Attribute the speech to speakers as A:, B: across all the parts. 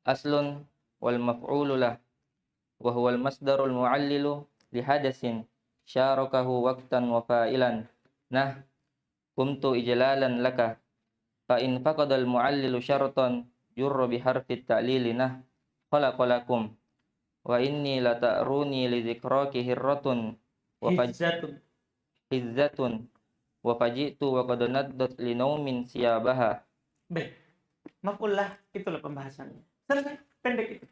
A: aslun wal maf'ulu lah wa huwa al masdarul mu'allilu li hadasin syarakahu waqtan wa fa'ilan. Nah, kumtu ijlalan laka fa in faqada al mu'allilu syaratan jurra bi harfi ta'lili. Nah, khalaqalakum wa inni la ta'runi li dzikraki hirratun wa hizzatun wa faji'tu wa qad naddat li naumin siyabaha.
B: Baik, maf'ul lah itulah pembahasannya. Selesai, pendek itu.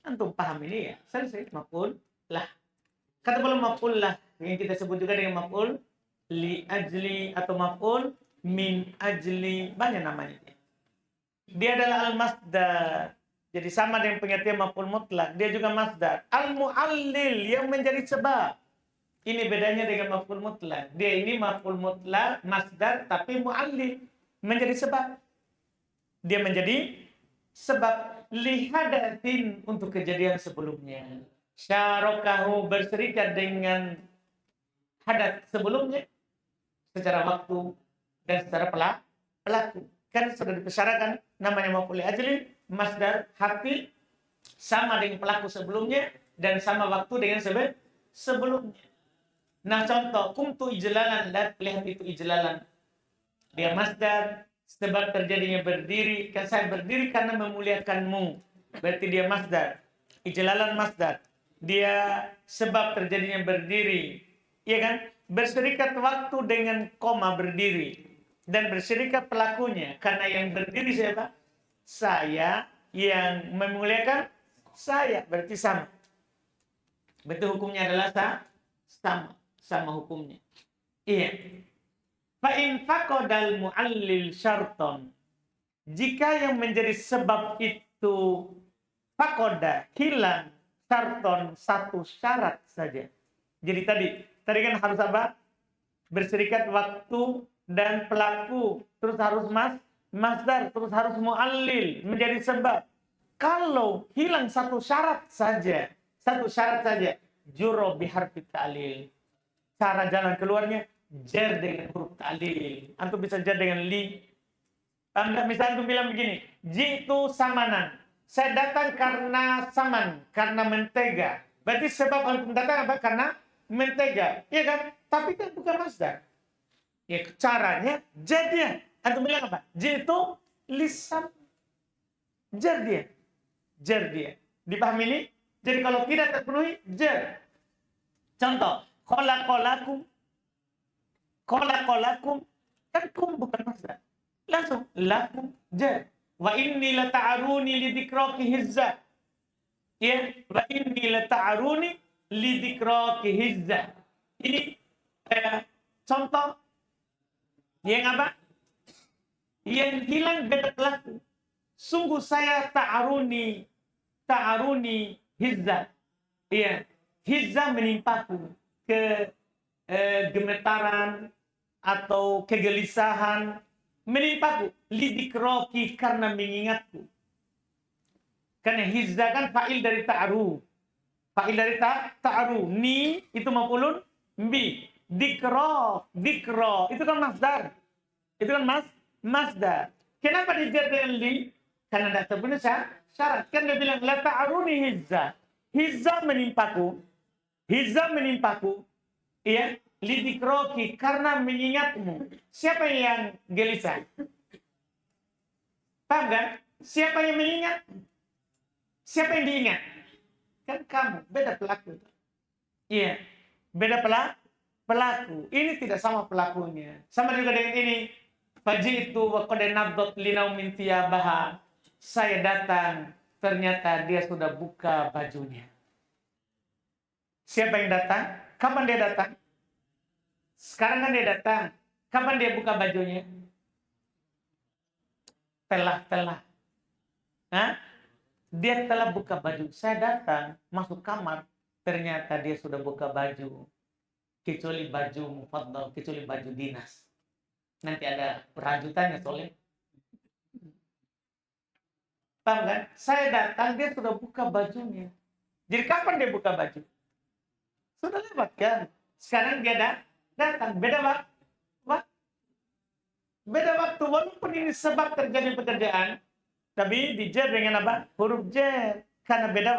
B: Antum paham ini ya? Selesai, maf'ul lah. Kata belum maf'ul lah yang kita sebut juga dengan maf'ul li ajli atau maf'ul min ajli, banyak namanya. Dia adalah al-masdar. Jadi sama dengan pengertian maf'ul mutlak, dia juga masdar. Al-mu'allil yang menjadi sebab. Ini bedanya dengan maf'ul mutlak. Dia ini maf'ul mutlak, masdar, tapi mu'allil, menjadi sebab. Dia menjadi sebab lihadatin untuk kejadian sebelumnya. Syarakahu berserikat dengan hadat sebelumnya secara waktu dan secara pelaku. Kan sudah dipersyaratkan namanya maf'ul li ajli, masdar, harfi, sama dengan pelaku sebelumnya dan sama waktu dengan sebelumnya. Nah, contoh kumtu ijlalan, lihat itu ijlalan. Dia masdar, sebab terjadinya berdiri. Kan saya berdiri karena memuliakanmu. Berarti dia masdar. Ijlalan masdar. Dia sebab terjadinya berdiri. Iya kan? Berserikat waktu dengan koma berdiri. Dan berserikat pelakunya. Karena yang berdiri siapa? Saya. Yang memuliakan saya. Berarti sama. Berarti hukumnya adalah sama. Sama hukumnya. Iya. Fa in faqadal mu'allil syarton. Jika yang menjadi sebab itu faqada, hilang, syarton, satu syarat saja. Jadi tadi kan harus apa? Berserikat waktu dan pelaku, terus harus masdar, terus harus mu'allil, menjadi sebab. Kalau hilang satu syarat saja, juro biharfi ta'lil. Cara jalan keluarnya jar dengan huruf ta'lil. Antum bisa jar dengan li. Misalnya antum bilang begini, jitu samanan. Saya datang karena saman, karena mentega. Berarti sebab antum datang apa? Karena mentega. Iya kan? Tapi kan bukan masdar. Ya, caranya jar dia. Antum bilang apa? Jitu lisan. Jar dia. Dipahami ini? Jadi kalau tidak terpenuhi, jar. Contoh, khalaqalakum kan kum bukan masdar. Langsung lakum jar. Wa inni la ta'aruni li dzikraki hizza. Ya, wa inni la ta'aruni li dzikraki hizza. Ini contoh yang apa? Yang hilang beda pelaku. Sungguh saya ta'aruni hizza. Iya, hizza menimpaku gemetaran atau kegelisahan menimpaku lidzikroki karena mengingatku. Karena hizza kan fa'il dari ta'aru. Ni itu maf'ulun bi. Dikro itu kan masdar. Masdar. Kenapa dijar dengan li? Karena tidak terpenuhi syarat. Kan dia bilang la ta'aruni hizza. Hizza menimpaku. Iya, lidzikroki karena mengingatmu. Siapa yang gelisah? Paham kan? Siapa yang mengingat? Siapa yang diingat? Kan kamu, beda pelaku. Iya, beda pelaku. Ini tidak sama pelakunya. Sama juga dengan ini. Faji'tu wa qad nabdat li naumin thiyabaha. Saya datang, ternyata dia sudah buka bajunya. Siapa yang datang? Kapan dia datang? Sekarang kan dia datang. Kapan dia buka bajunya? Telah. Dia telah buka baju. Saya datang, masuk kamar. Ternyata dia sudah buka baju. Kecuali baju mufaddal, kecuali baju dinas. Nanti ada peranjutannya soalnya. Paham kan? Saya datang, dia sudah buka bajunya. Jadi kapan dia buka baju? Sudah lewat kan? Sekarang dia datang. Beda waktu. Walaupun ini sebab terjadi pekerjaan, Tapi dijer dengan apa? Huruf jer. Karena beda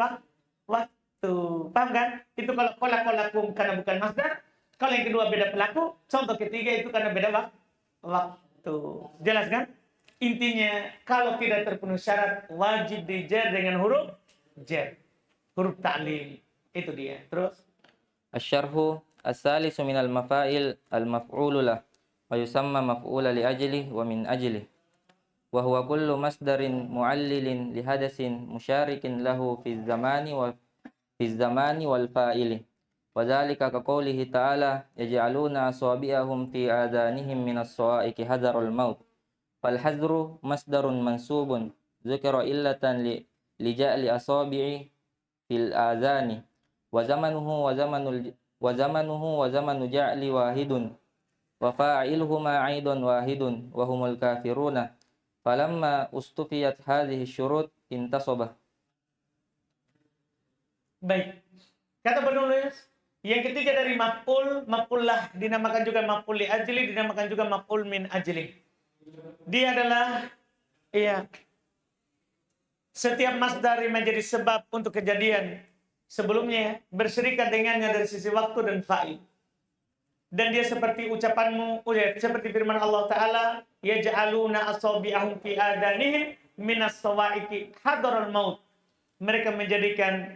B: waktu. Paham kan? Itu kalau kolakolakum karena bukan masdar. Kalau yang kedua beda pelaku. Contoh ketiga itu karena beda waktu. Jelas kan? Intinya kalau tidak terpenuhi syarat wajib dijer dengan huruf jer. Huruf ta'lil. Itu dia. Terus
A: Asyarhu as-salisu minal mafail al-maf'ulu lah wa yusamma maf'ula li ajli wa min ajli wa huwa kullu masdarin mu'allilin li hadasin musyarikin lahu fi zamani wal fa'ili wa dhalika ka qawlihi ta'ala yaj'aluna asabi'ahum fi adanihim minas sawa'iqi hadarul maut fal hadru masdarun mansubun dzukira illatan li ja'li asabi'i fil adani wa zamanuhu wa zamanu ja'li wahidun wa fa'iluhuma aidan wahidun wa humul kafiruna falamma ustufiyat hadhihi syurut intasabah.
B: baik. Kata penulis yang ketiga dari maf'ullah dinamakan juga maf'ul li ajli, dinamakan juga maf'ul min ajli. Dia adalah setiap masdar yang menjadi sebab untuk kejadian sebelumnya berserikat dengannya dari sisi waktu dan fa'il. Dan dia seperti ucapanmu, seperti firman Allah Ta'ala, yaj'aluna asabi'ahum fi adanihim minas sawa'iqi hadarul maut. Mereka menjadikan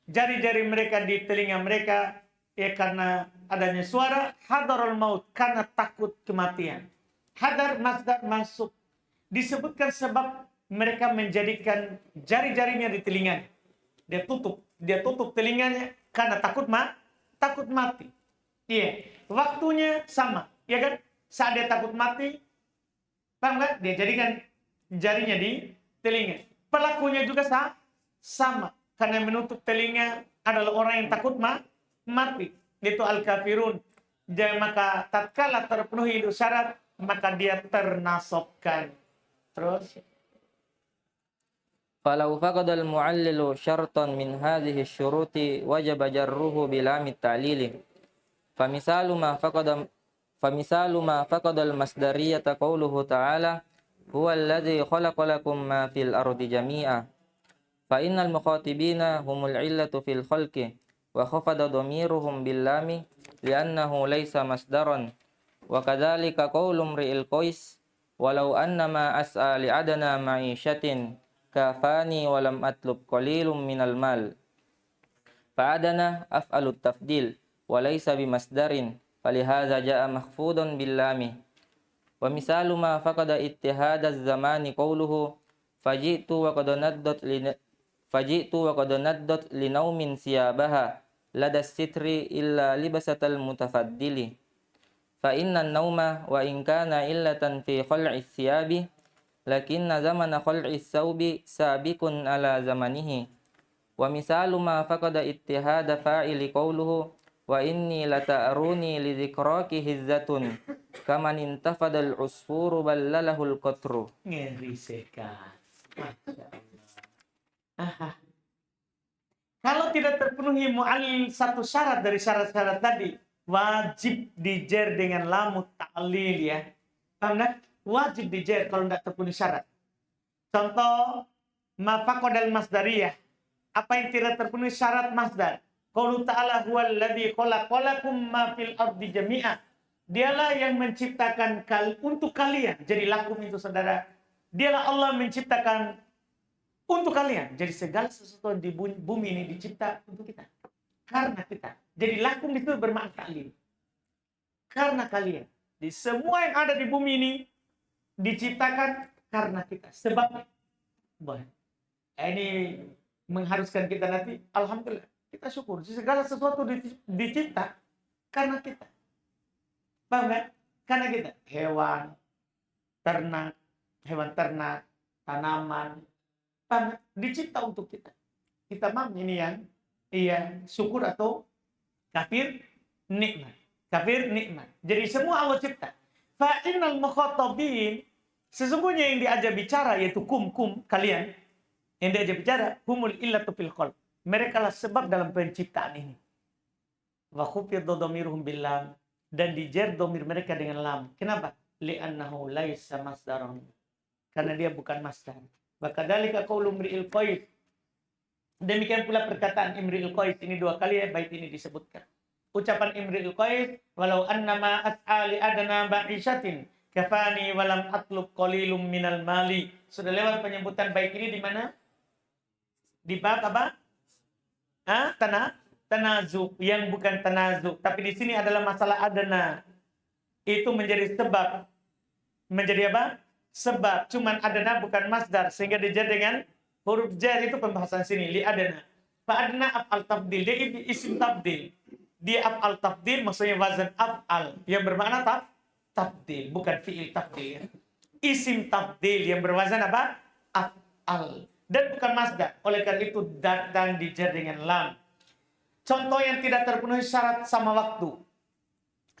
B: jari-jari mereka di telinga mereka karena adanya suara hadarul maut, karena takut kematian. Hadar masdar masuk. Disebutkan sebab mereka menjadikan jari-jarinya di telinganya. Dia tutup telinganya karena takut mati. Iya, waktunya sama, ya kan? Saat dia takut mati, paham kan? Dia jadikan jarinya di telinga. Pelakunya juga sama, karena menutup telinga adalah orang yang takut mati. Itu al-kafirun. Jadi maka tatkala terpenuhi itu syarat, maka dia ternasobkan. Terus
A: Falau faqadal mu'allilu syartan min hadhihi syuruti wajaba jarruhu bilamit ta'lili. Famisalu ma faqadal masdariyata qawluhu ta'ala huwa alladhi khalaqalakum ma fil ardi jami'a. Fa innal mukhatibina humul illatu fil khalqi wa khafada dhamiruhum bil lami li'annahu laysa masdaran. Wa kadzalika qawlu mri'il qais walau annama as'a li'adana ma'isyatin kafani walam atlub qalilum minal mal. Fa'adana af'alut tafdil wa laysa bimasdarin falihadza jaa mahfudun bil lami. Wa misalu ma faqada ittihadaz zamani qawluhu faji'tu wa qad naddat li naumin siyabaha ladas sitri illa libasatal mutafaddili. Fa inna an-nauma wa in kana illatan fi khal'i siyabi lakinna zamana khal'i saubi sabiqun ala zamanihi. Wa misalu ma faqada ittihada fa'ili qawluhu wa inni lata'aruni li dzikraki hizzatun kaman intafadal usfuru ballalahul qatru.
B: ngeri sekali. Masya Allah. Kalau tidak terpenuhi mu'allil satu syarat dari syarat-syarat tadi, wajib dijer dengan lamu ta'lil ya. Paham tak? Wajib dijer kalau tidak terpenuhi syarat. Contoh, ma faqadal masdariyah. Apa yang tidak terpenuhi syarat masdar? Qaulu ta'ala huwal ladzi khalaqalakum ma fil ardi jami'a. Dialah yang menciptakan untuk kalian. Jadi lakum itu saudara. Dialah Allah menciptakan untuk kalian. Jadi segala sesuatu di bumi ini dicipta untuk kita. Karena kita. Jadi lakum itu bermakna ta'lil. Karena kalian. Di semua yang ada di bumi ini diciptakan karena kita. Sebab ini mengharuskan kita nanti, alhamdulillah, kita syukur. Segala sesuatu dicipta karena kita. Paham kan? Karena kita. Hewan ternak, tanaman, paham kan? Dicipta untuk kita. Kita mam ini yang syukur atau kafir nikmat. Kafir nikmat. Jadi semua Allah cipta. Fa'innal mukhatabin, sesungguhnya yang diajak bicara yaitu kum kalian. Yang diajak bicara humul illatu fil qalb. Mereka lah sebab dalam penciptaan ini. Wa khufiyad dhamiruhum bil lam, dan dijer dhamir mereka dengan lam. Kenapa? Li'annahu laisa masdaran. Karena dia bukan masdar. Wa kadzalika qaulu Imri'il Qais. Demikian pula perkataan Imri'il Qais. Ini 2 kali ya bait ini disebutkan. Ucapan Imri'il Qais, walau annama as'ali adana ba'isyatin kafani walam atlub qalilum minal mali. Sudah lewat penyebutan bait ini di mana? Di bab apa? Tanazu, yang bukan tanazu, tapi di sini adalah masalah adana. Itu menjadi sebab. Menjadi apa? Sebab. Cuman adana bukan masdar, sehingga dijar dengan huruf jar. Itu pembahasan sini, li adana. Fa adana af'al tafdil, dia isim tafdil. Dia af'al tafdil maksudnya wazan af'al yang bermakna tafdil, bukan fi'il tafdil ya. Isim tafdil yang berwazan apa? Af'al. Dan bukan masdar. Oleh karena itu datang dijar dengan lam. Contoh yang tidak terpenuhi syarat sama waktu.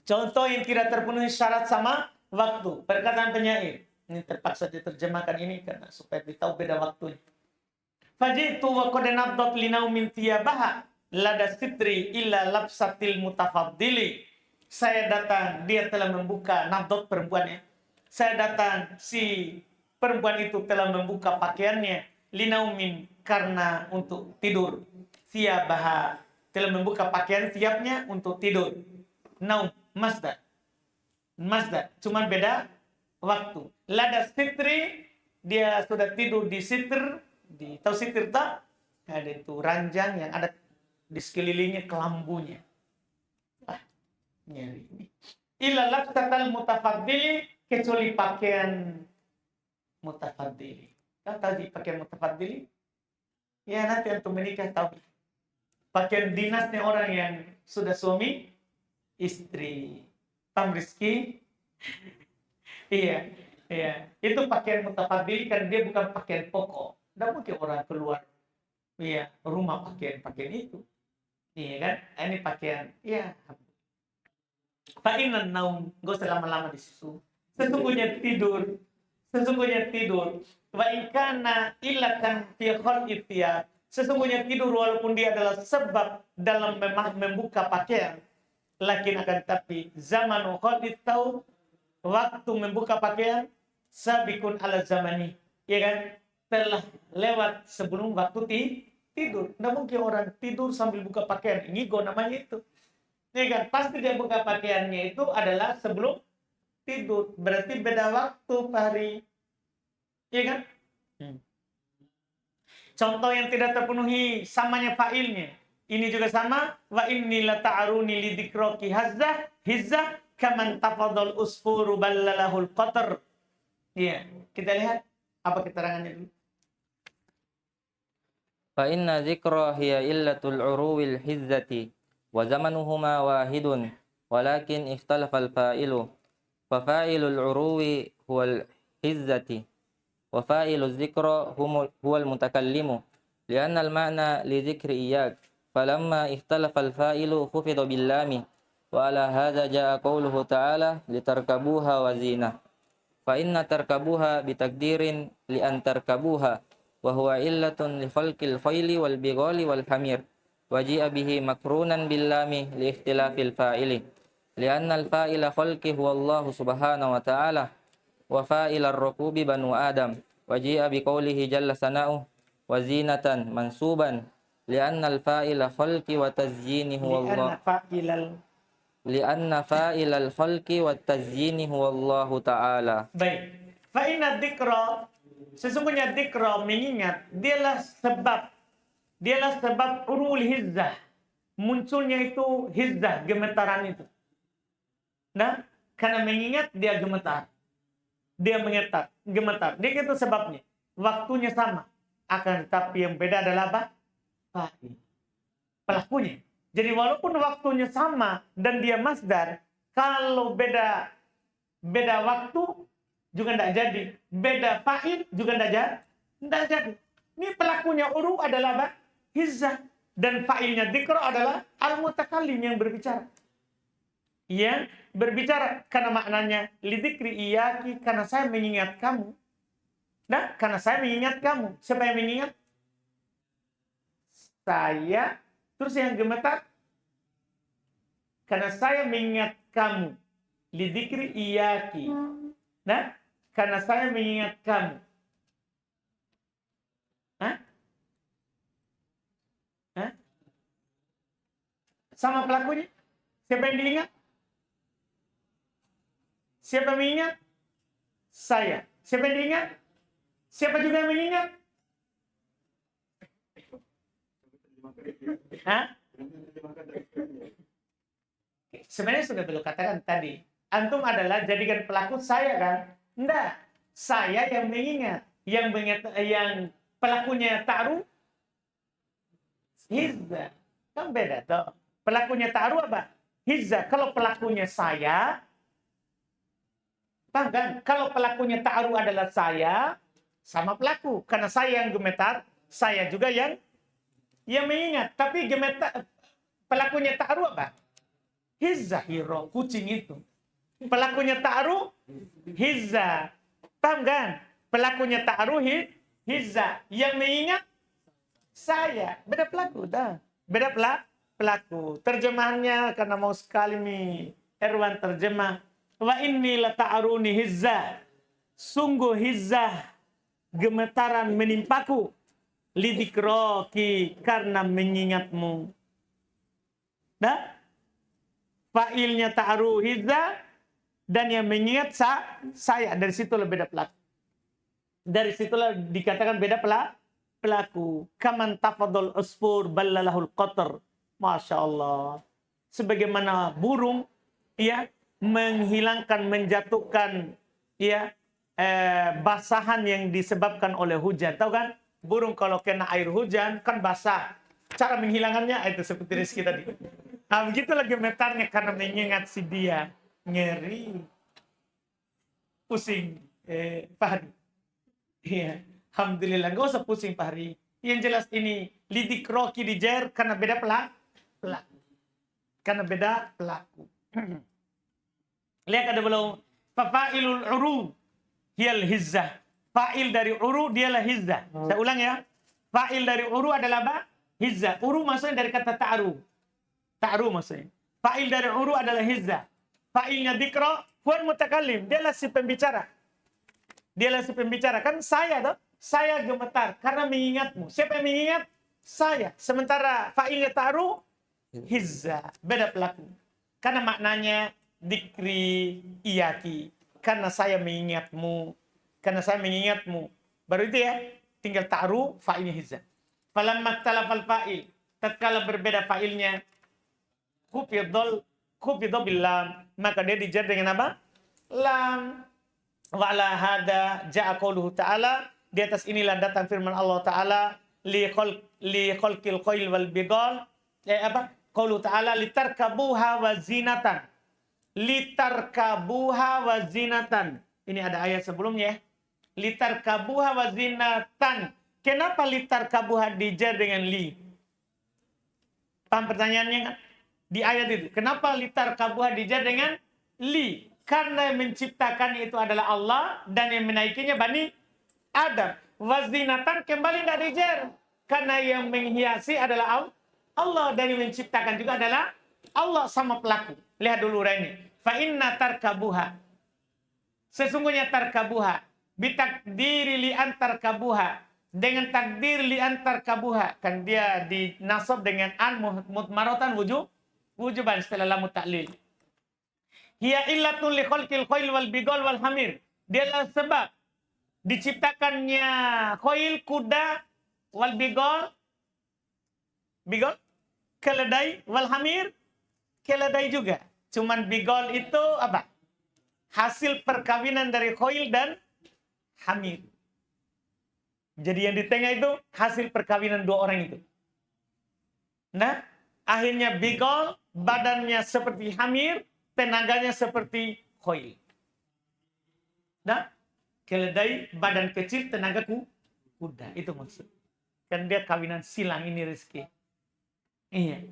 B: Contoh yang tidak terpenuhi syarat sama waktu. Perkataan penyair. Ini terpaksa diterjemahkan ini karena supaya ditahu beda waktunya. Fajitu wa qad nabdat linaumin thiyabaha lada sitri illa labsatil mutafaddili. Saya datang, dia telah membuka, nabdat perempuannya. Saya datang, si perempuan itu telah membuka pakaiannya. Linaumin, karena untuk tidur. Thiyabaha, telah membuka pakaian siapnya untuk tidur. Naum, masdar. Masdar, cuman beda waktu. Lada sitri, dia sudah tidur di sitr. Tahu sitr tak? Ada itu ranjang yang ada di sekelilingnya kelambunya. Nyari ini. Illa labsatal mutafaddili, kecuali pakaian mutafaddili. Kau tahu di pakaian mutafaddili? Ya nanti untuk menikah tahu. Pakaian dinasnya orang yang sudah suami istri. Paham Rizki? Iya. Itu pakaian mutafaddili karena dia bukan pakaian pokok. Tidak mungkin orang keluar rumah pakaian itu. Iya kan? Ini pakaian. Iya. Fa'inan naum, gak usah lama-lama di situ. Sesungguhnya tidur. Wa ikana illatan fi khalqi thiyab. Sesungguhnya tidur walaupun dia adalah sebab dalam membuka pakaian. Lakin akan tapi zaman khalqi tahu waktu membuka pakaian sabikun ala zamani. Ya kan? Telah lewat sebelum waktu tidur. Tidak mungkin orang tidur sambil buka pakaian. Ngigo namanya itu. Ya kan? Pasti dia buka pakaiannya itu adalah sebelum tidur. Berarti beda waktu, Pak Hari. Iya kan? Contoh yang tidak terpenuhi samanya fa'ilnya. Ini juga sama. Wa inni la ta'aruni li dzikraki hizzah kaman tafadhal usfuru ballalahul qatr. Iya, kita lihat apa keterangannya dulu.
A: Fa inna dzikra hiya illatul uruwil hizzati wa zamanuhuma wahidun walakin ikhtalafa al-fa'ilu fa fa'ilul uruwi huwal hizzati wa fa'iluz dzikra huwal mutakallimu li'anna al-ma'na li dzikri iyyak falamma ikhtalafa al-fa'ilu khufida bil lami wa ala hadza jaa qawluhu ta'ala litarkabuha wa zinah fa inna tarkabuha bitaqdirin li an tarkabuha wa huwa illatun li khalqil khayli wal bighali wal hamir wa ji'a bihi makrunan bil lami li ikhtilafil fa'ili li'anna al fa'ila khalqi huwa Allah subhanahu wa ta'ala wa fa'ilar rukubi banu adam wa ji'a bi qawlihi jalla sana'uhu wa zinatan mansuban li'anna al fa'ila khalqi wa tazyini huwa Allah li'anna fa'ilal khalqi wa tazyini huwa Allah ta'ala.
B: Baik. Fa inna dzikra, sesungguhnya dzikra mengingat dialah sebab urul hizzah. Munculnya itu hizzah, gemetaran itu. Nah, karena mengingat dia gemetar. Dia gemetar. Dia itu sebabnya. Waktunya sama. Akan tetapi yang beda adalah apa? Fa'il. Pelakunya. Jadi walaupun waktunya sama dan dia masdar, kalau beda waktu juga tidak jadi. Beda fa'il juga tidak jadi. Ini pelakunya uru adalah apa? Hizzah. Dan fa'ilnya dzikr adalah al-mutakallim yang berbicara. Yang berbicara karena maknanya lidzikri iyaki, karena saya mengingat kamu. Nah, karena saya mengingat kamu. Siapa yang mengingat? Saya. Terus yang gemetar, karena saya mengingat kamu. Lidzikri iyaki. Nah, karena saya mengingat kamu. sama pelakunya. Siapa yang diingat? Siapa yang mengingat? Saya. Siapa yang diingat? Siapa juga yang mengingat? Hah? Sebenarnya sudah beliau katakan tadi. Antum adalah jadikan pelaku saya kan? Enggak. Saya yang mengingat. Yang pelakunya ta'ru hizza. Kan beda toh. Pelakunya ta'ru apa? Hizza. Kalau pelakunya saya, paham kan? Kalau pelakunya ta'ru adalah saya, sama pelaku. Karena saya yang gemetar, saya juga yang mengingat. Tapi pelakunya ta'ru apa? Hizza, hero, kucing itu. Pelakunya ta'ru, hizza. Paham kan? Pelakunya ta'ru, hizza. Yang mengingat, saya. Beda pelaku, dah. Beda pelaku. Terjemahannya, karena mau sekali nih, Erwan terjemah. Wa inni la ta'aruni hizza. Sungguh hizza, gemetaran menimpaku. Lidikroki, karena mengingatmu. Dah? Fa'ilnya ta'aru hizza, dan yang mengingat saya. Dari situlah beda pelaku. Dari situlah dikatakan beda pelaku. Kaman tafadul usfur ballalahul qatr. Masya Allah. Sebagaimana burung ya menghilangkan, menjatuhkan ya basahan yang disebabkan oleh hujan. Tahu kan? Burung kalau kena air hujan kan basah. Cara menghilangkannya itu seperti Rizky tadi. Nah, begitulah gemetarnya karena mengingat si dia. Ngeri. Pusing. Pak Hari. Iya. Alhamdulillah. Gak usah pusing Pak Hari. Yang jelas ini. Lidik roki dijer karena beda pelaku. Karena beda pelaku. Lihat ada belum. Fa'ilul uru. Hiyal hizzah. Fa'il dari uru dialah hizzah. Saya ulang ya. Fa'il dari uru adalah apa? Hizzah. Uru maksudnya dari kata ta'ru. Ta'ru maksudnya. Fa'il dari uru adalah hizzah. Fa'ilnya dikro, huwan mutakalim. Dialah si pembicara. Dialah si pembicara. Kan saya toh. Saya gemetar karena mengingatmu. Siapa yang mengingat? Saya. Sementara fa'ilnya ta'ru, hizzah. Beda pelaku. Karena maknanya dikri iyaki. Karena saya mengingatmu. Karena saya mengingatmu. Baru itu ya. Tinggal ta'ru, fa'ilnya hizzah. Falamma talafal fa'il. Tatkala berbeda fa'ilnya. Khufidho bil lam. Maka dia dijar dengan apa? Lam. Wa ala hada ja'a qauluhu ta'ala. Di atas inilah datang firman Allah Ta'ala. Li khalqil qail wal bigal. Qauluhu ta'ala. Litarkabuha wa zinatan. Litarkabuha wa zinatan. Ini ada ayat sebelumnya. Litarkabuha wa zinatan. Kenapa litarkabuha dijar dengan li? Paham pertanyaannya kan? Di ayat itu. Kenapa litarkabuha dijar dengan li? Karena yang menciptakan itu adalah Allah. Dan yang menaikinya Bani Adam. Wazinatan kembali tidak dijar. Karena yang menghiasi adalah Allah. Dan yang menciptakan juga adalah Allah sama pelaku. Lihat dulu ini. Fa inna tarkabuha. Sesungguhnya tarkabuha. Bitakdiri li antar kabuha. Dengan takdir li antar kabuha. Kan dia dinasab dengan an mutmaratan wujuban setelah lamu ta'lil. Hiya illatun li khalqil khail wal bigol wal hamir. Dialah sebab diciptakannya khail, kuda, wal bigol, keledai, wal hamir, keledai juga. Cuman bigol itu apa? Hasil perkawinan dari khail dan hamir. Jadi yang di tengah itu hasil perkawinan dua orang itu. Nah, akhirnya bigol, badannya seperti hamir, tenaganya seperti khail. Nah, keledai badan kecil, tenaga kuda. Itu maksud. Kan dia kawinan silang ini rezeki. Iya.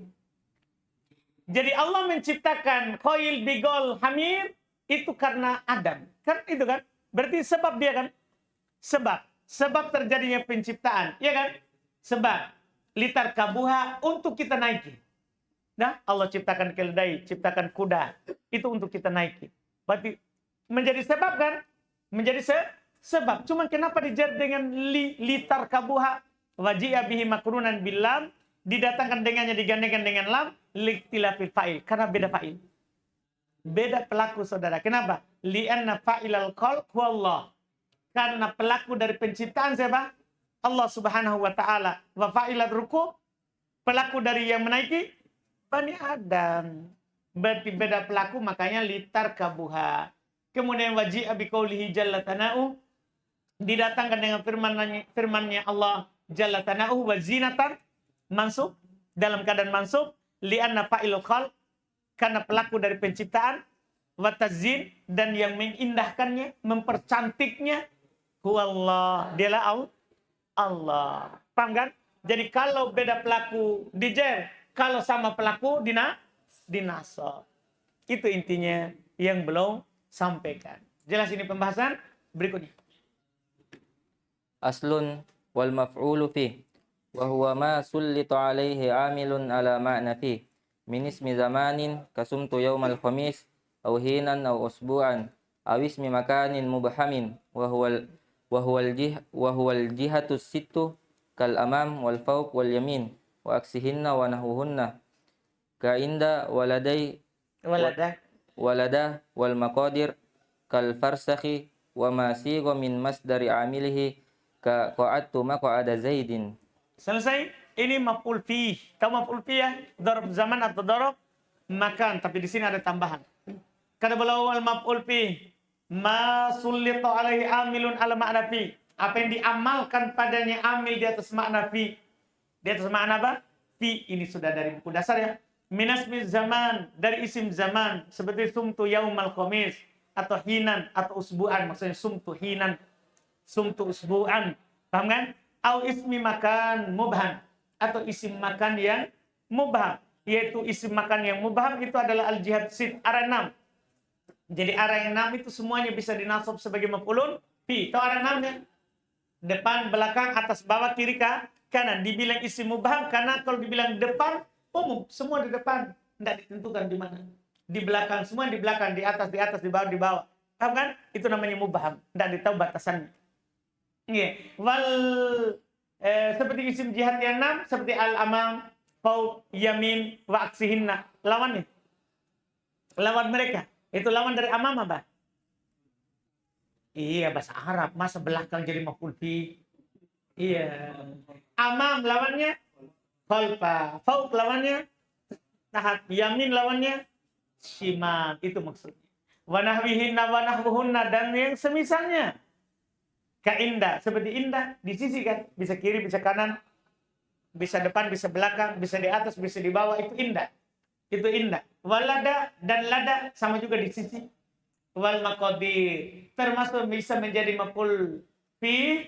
B: Jadi Allah menciptakan khail, bigol, hamir itu karena Adam. Kan itu kan? Berarti sebab dia kan? Sebab terjadinya penciptaan. Ya kan? Sebab. Litar kabuha untuk kita naiki. Nah, Allah ciptakan keledai, ciptakan kuda. Itu untuk kita naiki. Berarti menjadi sebab kan? Menjadi sebab. Cuman kenapa dijar dengan litar kabuha? Waji'a bihi makrunan bil lam. Didatangkan dengannya, digandengkan dengan lam. Liktilafil fa'il. Karena beda fa'il. Beda pelaku saudara. Kenapa? Li'anna fa'ilal khalq huwallah. Karena pelaku dari penciptaan siapa? Allah subhanahu wa ta'ala. Wa fa'ilat ruku'. Pelaku dari yang menaiki Bani Adam. Berarti beda pelaku, makanya litar kabuha. Kemudian waji'a biqaulihi jalla tana'u. Didatangkan dengan firman-Nya Allah jalla tana'u wa zinatan mansub dalam keadaan mansub li'anna fa'ilul khalq karena pelaku dari penciptaan wa tazin dan yang mengindahkannya, mempercantiknya huwallah, dialah Allah. Paham kan? Jadi kalau beda pelaku dijer, kalau sama pelaku dinasab. Itu intinya yang belum sampaikan. Jelas ini pembahasan berikutnya.
A: Aslun wal maf'ulu fi wa huwa ma sullita alaihi amilun ala ma'na fi min ismi zamanin kasumtu yaumal khamis aw hinan aw usbu'an aw ismi makanin mubhamin wa huwa al jihatu sittu kal amam wal fawq wal yamin wa aksihinna wa nahuhunna ka inda walada wal maqadir kal farsakhi wa ma sigha min masdari amilihi ka qa'adtu maq'ada zaidin.
B: Selesai. Ini maf'ul fi. Tahu maf'ul fi ya? Darab zaman atau darab makan, tapi di sini ada tambahan. Kata beliau wal maf'ul fi ma sullita alaihi amilun ala ma'na fi. Apa yang diamalkan padanya amil di atas makna fi. Di atas makna apa? Fi. Ini sudah dari buku dasar ya. Minasmi zaman, dari isim zaman, seperti sumtu yaumal khamis atau hinan atau usbu'an, maksudnya sumtu hinan, sumtu usbu'an. Paham kan? Au ismi makan mubham, atau isim makan yang mubham, yaitu isim makan yang mubham itu adalah al-jihad sit, arah 6. Jadi arah yang 6 itu semuanya bisa dinasab sebagai maf'ulun fi. Tahu arah 6 ya? Depan, belakang, atas, bawah, kiri, kanan. Dibilang isim mubham karena kalau dibilang depan umum, semua di depan, tidak ditentukan di mana. Di belakang, semua di belakang, di atas, di bawah, di bawah. Paham kan? Itu namanya mubham, tidak ditahu batasannya. Yeah. Seperti isim jihad yang 6, seperti al-amam, fauq, yamin, wa aksihinna. Lawannya. Lawan mereka. Itu lawan dari amam apa? Iya, bahasa Arab. Masa belakang jadi maf'ul fi? Iya. Amam lawannya khalfa. Fauq lawannya tahat. Yamin lawannya shimal. Itu maksudnya. Wa nahwihinna wa nahwuhunna, dan yang semisalnya. Ka indah, seperti indah di sisi kan, bisa kiri, bisa kanan, bisa depan, bisa belakang, bisa di atas, bisa di bawah, itu indah. Itu indah. Walada dan lada sama juga di sisi. Wal maqadir termasuk bisa menjadi maf'ul fi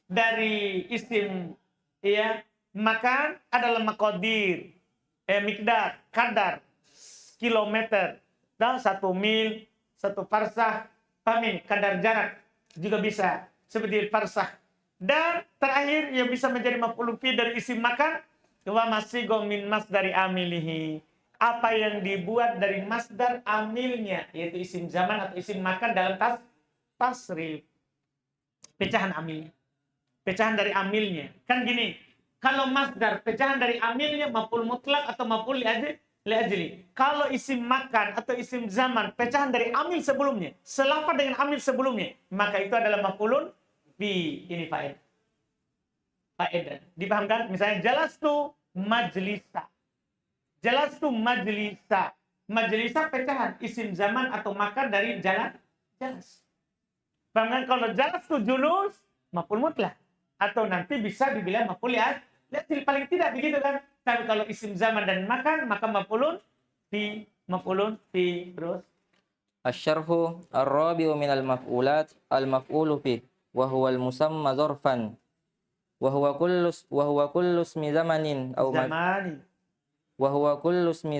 B: dari isim ya. Makan adalah maqadir, miqdar, kadar, kilometer, dan 1 mil, 1 farsah, paham ini? Kadar jarak juga bisa. Seperti farsah. Dan terakhir yang bisa menjadi maf'ul fi dari isim makan, wa masigho min masdari amilihi. Apa yang dibuat dari masdar amilnya, yaitu isim zaman atau isim makan dalam tasrif. Pecahan amilnya. Pecahan dari amilnya. Kan gini, kalau masdar pecahan dari amilnya maf'ul mutlak atau maf'ul li'ajli. Kalau isim makan atau isim zaman pecahan dari amil sebelumnya, selafat dengan amil sebelumnya, maka itu adalah maf'ulun fi. Ini faedah. Dipahamkan? Misalnya jalastu majlisa. Jalastu majlisa. Majlisa pecahan isim zaman atau makan dari jalas. Paham kan? Kalau jalastu julus maf'ul mutlak, atau nanti bisa dibilang maf'ul li'ajli, paling tidak begitu kan? Tapi kalau isim zaman dan makan, maka maf'ulun fi terus.
A: Asy-syarhu ar-rabi'u minal maf'ulat al-maf'ulu fi wa huwa al-musamma dzarfan wa huwa kullu ismi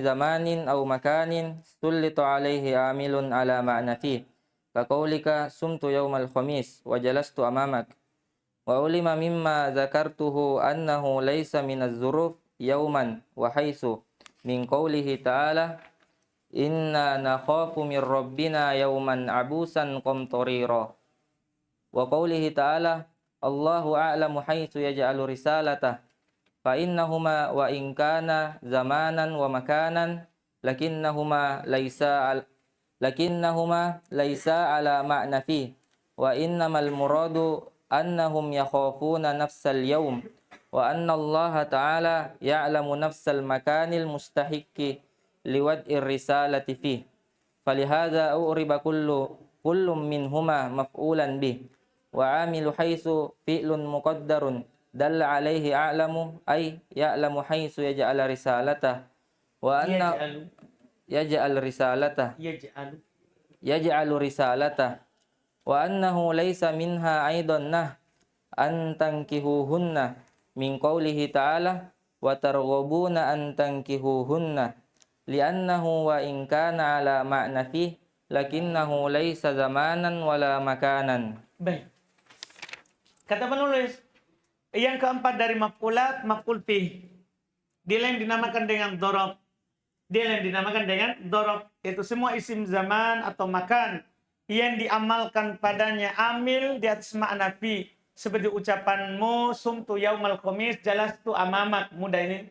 A: zamanin aw makanin sullita alaihi amilun ala ma'na fi ka qaulika sumtu yaumal khamis wa jalastu amamak wa ulima mimma dzakartuhu annahu laysa minaz zuruf yauman wa haitsu min qaulihi ta'ala inna nakhafu min rabbina yauman abusan qamtarira wa qaulihi ta'ala Allahu a'lamu haitsu yaj'alu risalatah fa innahuma wa in kana zamanan wa makanan lakinnahuma laisa ala ma'na fi wa innamal muradu annahum yakhafuna nafsal yawm wa anna Allah ta'ala ya'lamu nafsal makanil mustahiqqi liwad'ir risalati fi falihadza uriba kullum minhuma maf'ulan bih wa amilu haitsu fi'lun muqaddarun dalla alaihi a'lamu ay ya'lamu haitsu yaj'al risalatah wa anna yaj'al risalatah wa annahu laysa minha aidan an tankihuhunna min qawlihi ta'ala wa targhabuna an tankihuhunna li'annahu wa in kana ala ma'na fi lakinnahu laysa zamanan wala makanan.
B: Baik. Kata penulis, yang keempat dari maf'ulat, maf'ul fi. Dia yang dinamakan dengan dhorob. Yaitu semua isim zaman atau makan yang diamalkan padanya amil di atas makna fi. Seperti ucapanmu, sumtu yaumal khamis, jalastu amamak. Mudah ini.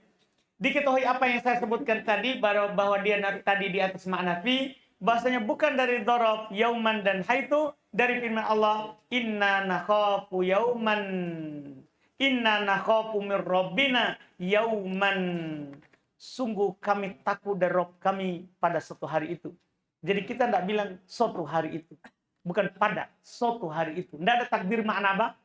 B: Diketahui apa yang saya sebutkan tadi, bahwa dia tadi di atas makna fi. Bahasanya bukan dari dhorob, yauman dan haitu. Dari firman Allah, inna nakhafu min rabbina yauman. Sungguh kami takut dari Rabb kami pada suatu hari itu. Jadi kita tidak bilang suatu hari itu. Bukan pada suatu hari itu. Tidak ada takdir makna apa?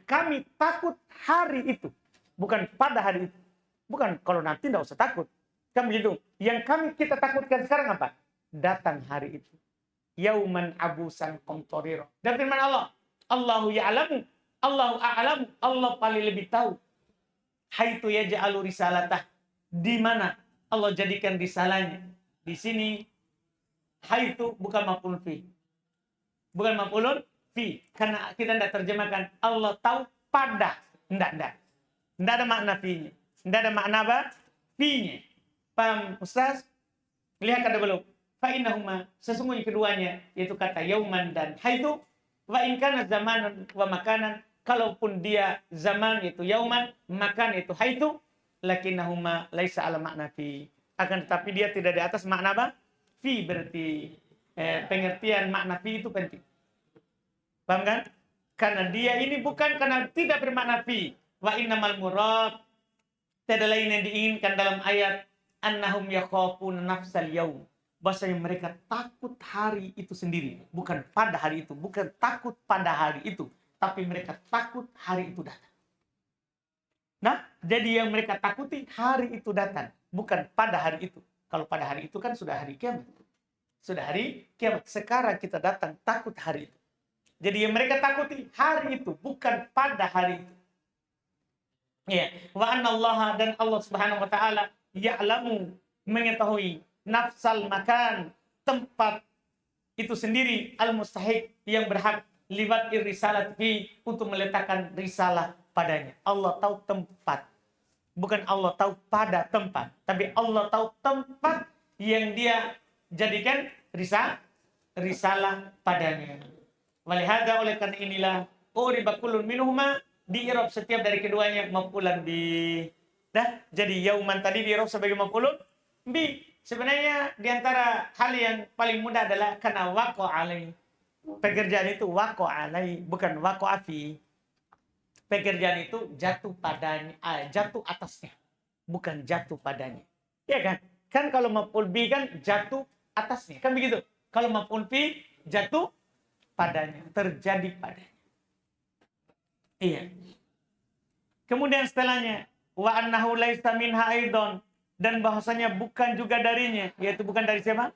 B: Kami takut hari itu. Bukan pada hari itu. Bukan kalau nanti tidak usah takut. Kan begitu. Yang kita takutkan sekarang apa? Datang hari itu. Yauman abusan qamtarira. Dan firman Allah, Allahu ya'lamu, Allahu a'lamu, Allah paling lebih tahu. Haitu yaj'alu risalatah. Di mana Allah jadikan risalahnya. Di sini haitu bukan maf'ul fi. Bukan maf'ulun fi. Karena kita tidak terjemahkan Allah tahu pada. Tidak ada makna fi-nya. Tidak ada makna apa? Fi-nya. Paham Ustaz? Lihat kata belum? Fa'innahuma, sesungguhnya keduanya, yaitu kata yauman dan haitu, wa in kana zamanan wa makanan, kalaupun dia zaman yaitu yauman, makan yaitu haitu, lakinnahuma laisa ala makna fi. Akan tetapi dia tidak di atas makna apa? Fi, berarti pengertian makna fi itu penting. Paham kan? Karena dia ini bukan karena tidak bermakna fi. Wa innamal murad, tiada lain yang diinginkan dalam ayat, annahum yakhafuna nafsal yaum. Bahasanya mereka takut hari itu sendiri. Bukan pada hari itu. Bukan takut pada hari itu. Tapi mereka takut hari itu datang. Nah, jadi yang mereka takuti hari itu datang. Bukan pada hari itu. Kalau pada hari itu kan sudah hari kiamat. Sudah hari kiamat. Sekarang kita datang takut hari itu. Jadi yang mereka takuti hari itu. Bukan pada hari itu. Ya. Wa annallaha dan Allah subhanahu wa ta'ala ya'lamu, mengetahui nafsal makan, tempat itu sendiri, al-mustahiq, yang berhak, liwat risalat fi, untuk meletakkan risalah padanya. Allah tahu tempat. Bukan Allah tahu pada tempat. Tapi Allah tahu tempat yang dia jadikan risalah padanya. Walihada, oleh karena inilah, uriba kullun minhuma, di-i'rab setiap dari keduanya maf'ulan bi. Dah, jadi yauman tadi di-i'rab sebagai maf'ulun bi. Sebenarnya di antara hal yang paling mudah adalah karena waqo' alai. Pekerjaan itu waqo' alai, bukan waqo' fi. Pekerjaan itu jatuh padanya, jatuh atasnya, bukan jatuh padanya. Ya kan? Kan kalau maf'ul bi kan jatuh atasnya, kan begitu. Kalau maf'ul fi jatuh padanya, terjadi padanya. Iya. Kemudian setelahnya, wa annahu laisa minha aidon, dan bahasanya bukan juga darinya, yaitu bukan dari siapa?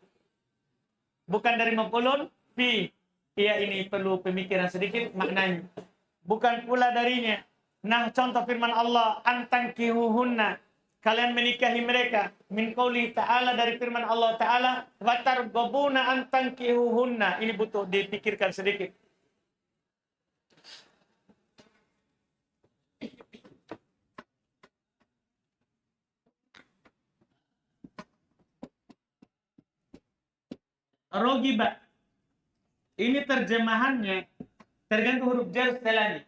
B: Bukan dari maf'ulun fi. Iya, ini perlu pemikiran sedikit maknanya. Bukan pula darinya. Nah, contoh firman Allah, antankihuhunna, kalian menikahi mereka, min qouli ta'ala, dari firman Allah Ta'ala, wa targhabuna antankihuhunna. Ini butuh dipikirkan sedikit. Rogiba. Ini terjemahannya tergantung huruf jar setelahnya.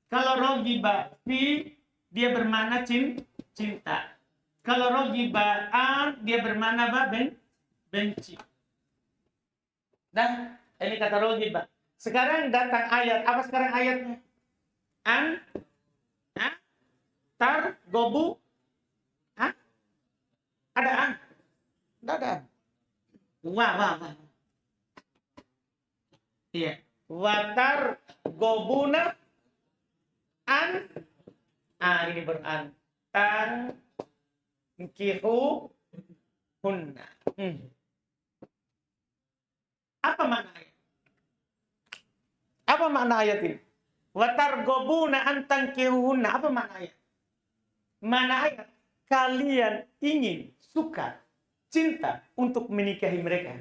B: Kalau rogiba fi, dia bermakna cinta. Kalau rogiba an, dia bermakna apa? Benci. Dah, ini kata rogiba. Sekarang datang ayat. Apa sekarang ayatnya? An, tar, gobu, ada an? Tidak ada. Wah. Iya. Watar gobuna an. Ini beran. Tan kihu hunna. Apa makna ayat? Apa makna ayat ini? Watar gobuna an tankihuhunna. Apa makna ayat? Makna ayat, kalian ingin, suka, cinta untuk menikahi mereka.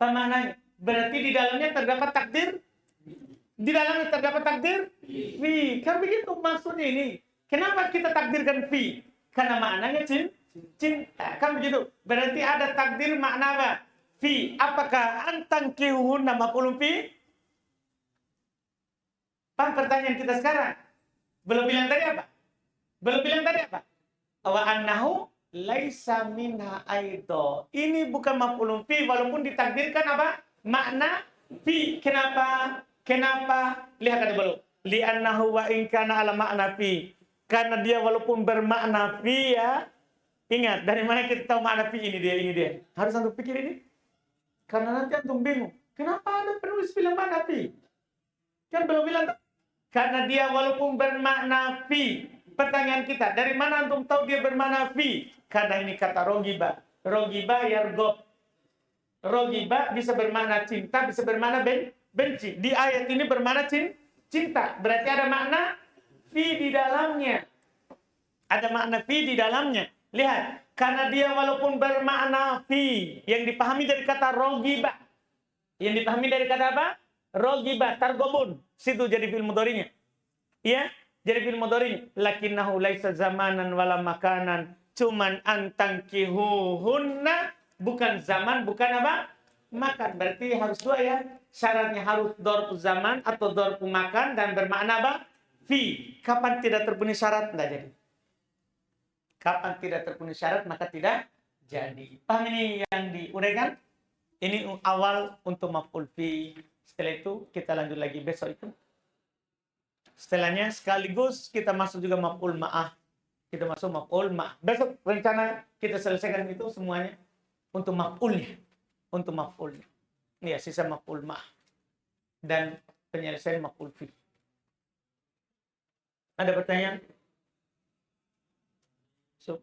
B: Apa maknanya? Berarti di dalamnya terdapat takdir? Di dalamnya terdapat takdir? Fi. Kan begitu maksudnya ini. Kenapa kita takdirkan fi? Karena maknanya cinta. Kan begitu. Berarti ada takdir makna apa? Fi. Apakah antang kihuhun nama pulung fi? Paham pertanyaan kita sekarang? Belum bilang tadi apa? Wa annahu laisa minha aido. Ini bukan maf'ulun fi walaupun ditakdirkan apa? Makna fi. Kenapa? Lihat kata belum. Li annahu wa in kana ala makna fi. Karena dia walaupun bermakna fi ya. Ingat, dari mana kita tahu makna fi ini dia. Harus antum pikir ini. Karena nanti antum bingung. Kenapa ada penulis bilang makna fi? Kan belum bilang. Karena dia walaupun bermakna fi. Pertanyaan kita, dari mana antum tahu dia bermakna fi? Karena ini kata rogiba. Rogiba yargob. Rogiba bisa bermakna cinta, bisa bermakna benci. Di ayat ini bermakna cinta. Berarti ada makna fi di dalamnya. Ada makna fi di dalamnya. Lihat, karena dia walaupun bermakna fi, yang dipahami dari kata rogiba. Yang dipahami dari kata apa? Rogiba, targobun. Situ jadi fi'il mudhari'nya. Iya? Jadi fi'il mudhari'. Lakinnahu laisa zamanan wala makanan. Cuman antangkihuhunna. Bukan zaman, bukan apa? Makan. Berarti harus dua ya. Syaratnya harus dorpu zaman atau dorpu makan dan bermakna apa? Fi. Kapan tidak terpenuhi syarat? Tidak jadi. Kapan tidak terpenuhi syarat maka tidak jadi. Paham ini yang diuraikan? Ini awal untuk maf'ul fi. Setelah itu kita lanjut lagi besok itu. Setelahnya sekaligus kita masuk juga maf'ul ma'ah. Kita masuk maf'ul ma'ah. Besok rencana kita selesaikan itu semuanya untuk maf'ulnya. Ya, sisa maf'ul ma'ah. Dan penyelesaian maf'ul fi. Ada pertanyaan? So.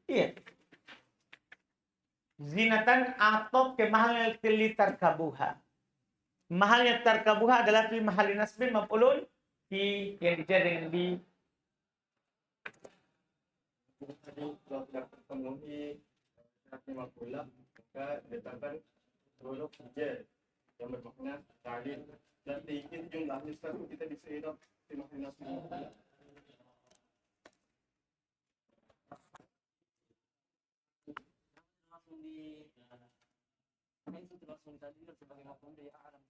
B: Iya. Zinatan atau kemahalnya tarkabuha. Mahalnya tarkabuha adalah fi mahali nasbin maf'ulun fi yang dijar dengan di.
C: Tadi kalau tidak terpenuhi syarat maf'ulah maka diletakkan huruf j yang bermakna ta'lil dan diikut jumlahnya satu kita bisa irab fi mahali nasbin. Sebagai maf'ul dari a'lam.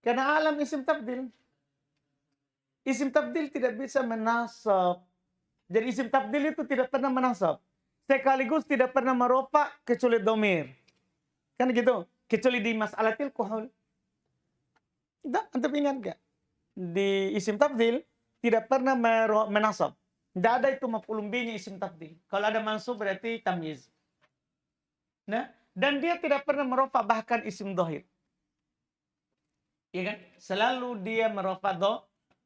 B: Karena alam isim tabdil. Isim tabdil tidak bisa menasab. Jadi isim tabdil itu tidak pernah menasab. Sekaligus tidak pernah merofa kecuali domir. Kan gitu. Kecuali di mas'alatil kuhul. Antum ingat gak? Di isim tabdil tidak pernah menasab. Tidak ada itu maf'ulun bihi isim tabdil. Kalau ada mansub berarti tamyiz. Nah, dan dia tidak pernah merofa bahkan isim dohir. Iya kan? Selalu dia merofa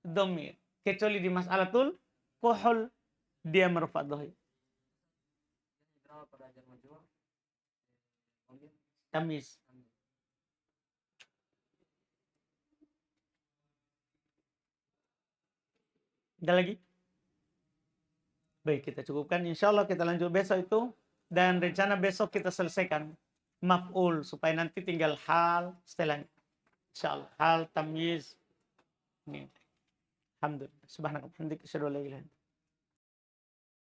B: domir. Kecuali di mas'alatul kuhul dia merofa dohir. Tamyiz. Ada lagi? Baik, kita cukupkan. Insya Allah kita lanjut besok itu. Dan rencana besok kita selesaikan maf'ul. Supaya nanti tinggal hal setelahnya. Insya Allah. Hal, tamyiz. Alhamdulillah. Subhanallah.